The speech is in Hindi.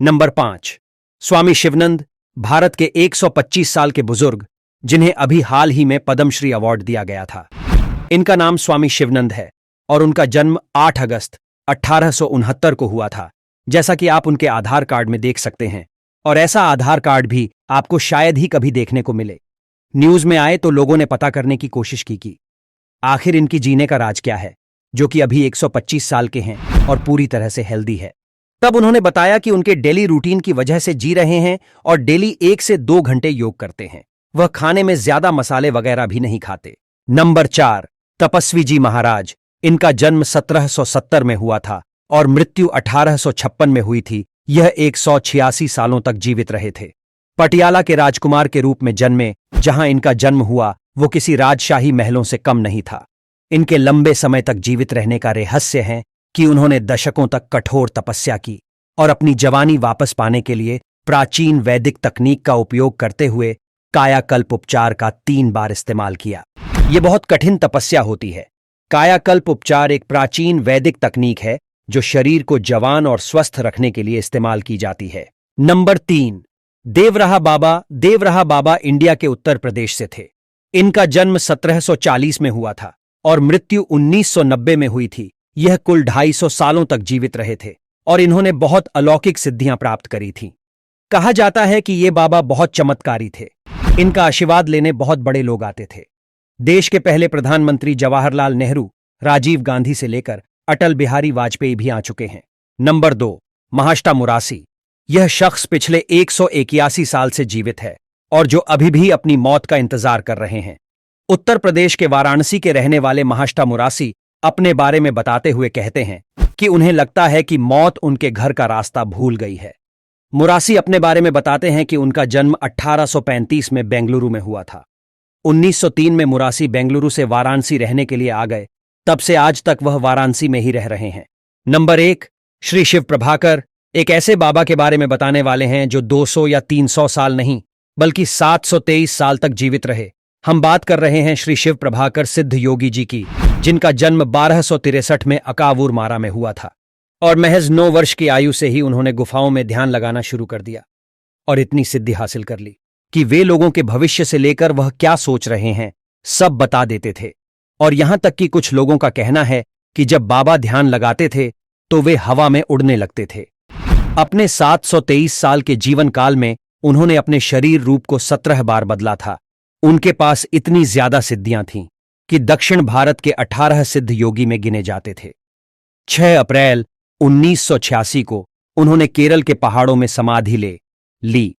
नंबर 5, स्वामी शिवानंद, भारत के 125 साल के बुजुर्ग, जिन्हें अभी हाल ही में पद्मश्री अवार्ड दिया गया था। इनका नाम स्वामी शिवानंद है और उनका जन्म 8 अगस्त 1869 को हुआ था, जैसा कि आप उनके आधार कार्ड में देख सकते हैं। और ऐसा आधार कार्ड भी आपको शायद ही कभी देखने को मिले। न्यूज में आए तो लोगों ने पता करने की कोशिश की आखिर इनकी जीने का राज क्या है, जो कि अभी 125 साल के हैं और पूरी तरह से हेल्दी है। तब उन्होंने बताया कि उनके डेली रूटीन की वजह से जी रहे हैं और डेली 1 से 2 घंटे योग करते हैं। वह खाने में ज्यादा मसाले वगैरह भी नहीं खाते। नंबर 4, तपस्वी जी महाराज। इनका जन्म 1770 में हुआ था और मृत्यु 1856 में हुई थी। यह 186 सालों तक जीवित रहे थे। पटियाला के राजकुमार के रूप में जन्मे। जहां इनका जन्म हुआ वो किसी राजशाही महलों से कम नहीं था। इनके लंबे समय तक जीवित रहने का रहस्य है कि उन्होंने दशकों तक कठोर तपस्या की और अपनी जवानी वापस पाने के लिए प्राचीन वैदिक तकनीक का उपयोग करते हुए कायाकल्प उपचार का 3 बार इस्तेमाल किया। यह बहुत कठिन तपस्या होती है। कायाकल्प उपचार एक प्राचीन वैदिक तकनीक है जो शरीर को जवान और स्वस्थ रखने के लिए इस्तेमाल की जाती है। नंबर 3, देवराहा बाबा। देवराहा बाबा इंडिया के उत्तर प्रदेश से थे। इनका जन्म 1740 में हुआ था और मृत्यु 1990 में हुई थी। यह कुल 250 सालों तक जीवित रहे थे और इन्होंने बहुत अलौकिक सिद्धियां प्राप्त करी थीं। कहा जाता है कि ये बाबा बहुत चमत्कारी थे। इनका आशीर्वाद लेने बहुत बड़े लोग आते थे। देश के पहले प्रधानमंत्री जवाहरलाल नेहरू, राजीव गांधी से लेकर अटल बिहारी वाजपेयी भी आ चुके हैं। नंबर 2, महाष्टा मुरासी। यह शख्स पिछले 181 साल से जीवित है और जो अभी भी अपनी मौत का इंतजार कर रहे हैं। उत्तर प्रदेश के वाराणसी के रहने वाले महाष्टा मुरासी अपने बारे में बताते हुए कहते हैं कि उन्हें लगता है कि मौत उनके घर का रास्ता भूल गई है। मुरासी अपने बारे में बताते हैं कि उनका जन्म 1835 में बेंगलुरु में हुआ था। 1903 में मुरासी बेंगलुरु से वाराणसी रहने के लिए आ गए। तब से आज तक वह वाराणसी में ही रह रहे हैं। नंबर 1, श्री शिव प्रभाकर। एक ऐसे बाबा के बारे में बताने वाले हैं जो 200 या 300 साल नहीं बल्कि 723 साल तक जीवित रहे। हम बात कर रहे हैं श्री शिव प्रभाकर सिद्ध योगी जी की, जिनका जन्म 1263 में अकावूर मारा में हुआ था और महज 9 वर्ष की आयु से ही उन्होंने गुफाओं में ध्यान लगाना शुरू कर दिया और इतनी सिद्धि हासिल कर ली कि वे लोगों के भविष्य से लेकर वह क्या सोच रहे हैं सब बता देते थे। और यहां तक कि कुछ लोगों का कहना है कि जब बाबा ध्यान लगाते थे तो वे हवा में उड़ने लगते थे। अपने 723 साल के जीवन काल में उन्होंने अपने शरीर रूप को 17 बार बदला था। उनके पास इतनी ज्यादा सिद्धियां थीं कि दक्षिण भारत के 18 सिद्ध योगी में गिने जाते थे। 6 अप्रैल 1986 को उन्होंने केरल के पहाड़ों में समाधि ले ली